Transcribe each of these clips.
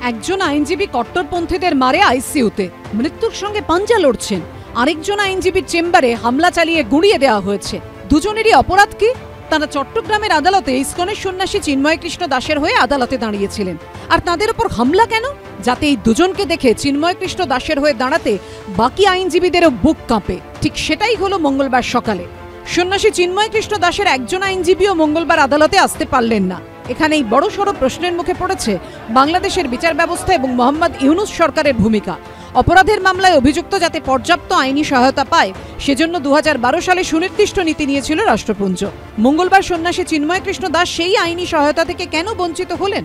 একজন আইনজীবী কট্টরপন্থীদের মারে আইসিইউতে, মৃত্যুর সঙ্গে পাঞ্জা লড়ছেন। আরেকজন আইনজীবীর চেম্বারে হামলা চালিয়ে গুঁড়িয়ে দেওয়া হয়েছে। দুজনেরই অপরাধ কি? তারা চট্টগ্রামের আদালতে ইসকনের সন্ন্যাসী চিন্ময় কৃষ্ণ দাসের হয়ে আদালতে দাঁড়িয়েছিলেন। আর তাদের উপর হামলা কেন? যাতে এই দুজনকে দেখে চিন্ময় কৃষ্ণ দাসের হয়ে দাঁড়াতে বাকি আইনজীবীদেরও বুক কাঁপে। ঠিক সেটাই হলো মঙ্গলবার সকালে। সন্ন্যাসী চিন্ময় কৃষ্ণ দাসের একজন আইনজীবীও মঙ্গলবার আদালতে আসতে পারলেন না। এখানেই বড়সড় প্রশ্নের মুখে পড়েছে বাংলাদেশের বিচার ব্যবস্থা এবং মোহাম্মদ ইউনূস সরকারের ভূমিকা। অপরাধের মামলায় অভিযুক্ত যাতে পর্যাপ্ত আইনি সহায়তা পায় সেজন্য 2012 সালে সুনির্দিষ্ট নীতি নিয়েছিল রাষ্ট্রপুঞ্জ। মঙ্গলবার সন্ন্যাসী চিন্ময় কৃষ্ণ দাস সেই আইনি সহায়তা থেকে কেন বঞ্চিত হলেন?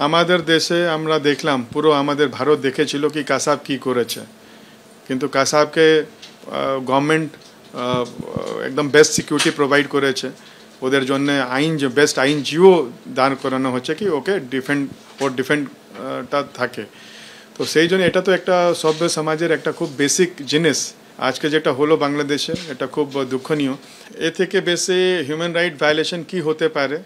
আমাদের দেশে আমরা দেখলাম, পুরো আমাদের ভারত দেখেছিল কি কাসাব কি করেছে, কিন্তু কাসাবকে গভর্নমেন্ট একদম বেস্ট সিকিউরিটি প্রোভাইড করেছে। ওদের জন্য বেস্ট আইনজীবীও দান করানো হচ্ছে কি ওকে ডিফেন্ডটা থাকে। তো সেই জন্য এটা তো একটা সভ্য সমাজের একটা খুব বেসিক জিনিস। আজকে যেটা হলো বাংলাদেশে, এটা খুব দুঃখনীয়। এ থেকে বেশি হিউম্যান রাইট ভায়োলেশন কি হতে পারে?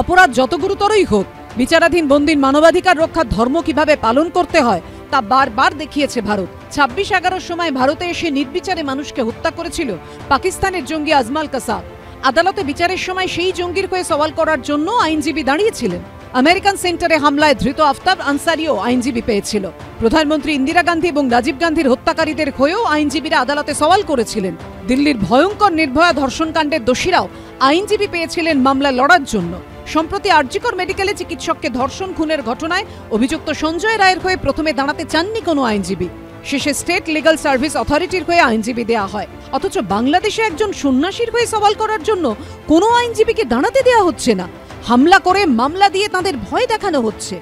অপরাধ যত গুরুতরই হোক, বিচারাধীন বন্দীর মানবাধিকার রক্ষার ধর্ম কিভাবে পালন করতে হয় তা বারবার দেখিয়েছে ভারত। 26/11 সময় ভারতে এসে নির্বিচারে মানুষকে হত্যা করেছিল পাকিস্তানের জঙ্গি আজমাল কাসাব। আদালতে বিচারের সময় সেই জঙ্গির হয়ে সওয়াল করার জন্য আইনজীবী দাঁড়িয়েছিলেন। আমেরিকান সেন্টারে হামলায় ধৃত আফতাব আনসারিও আইনজীবী পেয়েছিল। প্রধানমন্ত্রী ইন্দিরা গান্ধী এবং রাজীব গান্ধীর হত্যাকারীদের হয়েও আইনজীবীরা আদালতে সওয়াল করেছিলেন। দিল্লির ভয়ঙ্কর নির্ভয়া ধর্ষণকাণ্ডের দোষীরাও আইনজীবী পেয়েছিলেন মামলায় লড়ার জন্য। সম্প্রতি আরজিকর মেডিকেলে চিকিৎসককে ধর্ষণ খুনের ঘটনায় অভিযুক্ত সঞ্জয় রায়ের হয়ে প্রথমে দাঁড়াতে চাননি কোনো আইনজীবী। শেষে স্টেট লিগাল সার্ভিস অথরিটির হয়ে আইনজীবী দেওয়া হয়। অথচ বাংলাদেশে একজন সন্ন্যাসীর হয়ে সওয়াল করার জন্য কোনো আইনজীবীকে দাঁড়াতে দেওয়া হচ্ছে না। হামলা করে মামলা দিয়ে তাদের ভয় দেখানো হচ্ছে।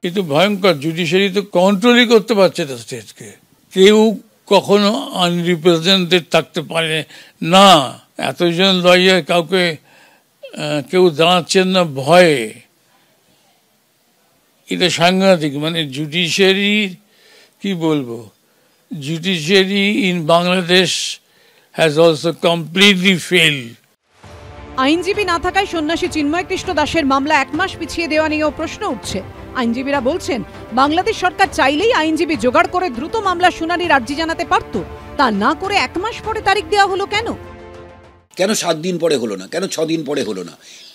কিন্তু ভয়ঙ্কর, জুডিশিয়ারি তো কন্ট্রোলই করতে পারছে না স্টেটকে। কেউ কখনো আনরিপ্রেজেন্টেড থাকতে পারে না। এতজন লয়ার কাউকে কেউ দাঁড়াচ্ছেন না ভয়ে। এটা সাংঘাতিক। মানে জুডিশিয়ারি কি বলবো, judiciary in Bangladesh has also completely failed. আইনজীবী না থাকায় সন্ন্যাসী চিন্ময় কৃষ্ণ দাসের মামলা 1 মাস পিছিয়ে দেওয়া নিয়েও প্রশ্ন উঠছে। আইনজীবীরা বলছেন বাংলাদেশ সরকার চাইলেই আইনজীবী জোগাড় করে দ্রুত মামলা শুনানির আর্জি জানাতে পারত। তা না করে 1 মাস পরে তারিখ দেওয়া হলো কেন? কেন 7 দিন পরে হলো না, কেন 6 দিন পরে হলো না?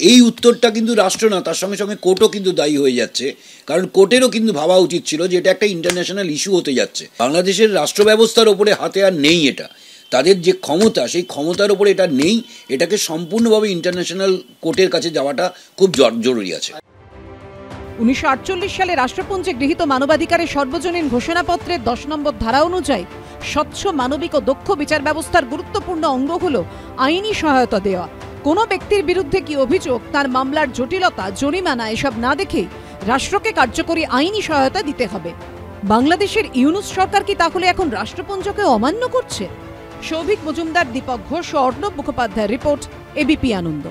এই উত্তরটা কিন্তু রাষ্ট্র না, তার সঙ্গে সঙ্গে কোর্টও কিন্তু দায়ী হয়ে যাচ্ছে। কারণ কোর্টেরও কিন্তু ভাবা উচিত ছিল যে এটা একটা ইন্টারন্যাশনাল ইস্যু হতে যাচ্ছে। বাংলাদেশের রাষ্ট্র ব্যবস্থার ওপরে হাতে আর নেই এটা। তাদের যে ক্ষমতা, সেই ক্ষমতার ওপরে এটা নেই। এটাকে সম্পূর্ণভাবে ইন্টারন্যাশনাল কোর্টের কাছে যাওয়াটা খুব জরুরি আছে। 1948 সালে রাষ্ট্রপুঞ্জে গৃহীত মানবাধিকারের সর্বজনীন ঘোষণাপত্রের 10 নম্বর ধারা অনুযায়ী স্বচ্ছ, মানবিক ও দক্ষ বিচার ব্যবস্থার গুরুত্বপূর্ণ অঙ্গ হল আইনি সহায়তা দেওয়া। কোনো ব্যক্তির বিরুদ্ধে কি অভিযোগ, তার মামলার জটিলতা, জরিমানা এসব না দেখেই রাষ্ট্রকে কার্যকরী আইনি সহায়তা দিতে হবে। বাংলাদেশের ইউনূস সরকার কি তাহলে এখন রাষ্ট্রপুঞ্জকে অমান্য করছে? সৌভিক মজুমদার, দীপক ঘোষ ও অর্ণব মুখোপাধ্যায়ের রিপোর্ট, এবিপি আনন্দ।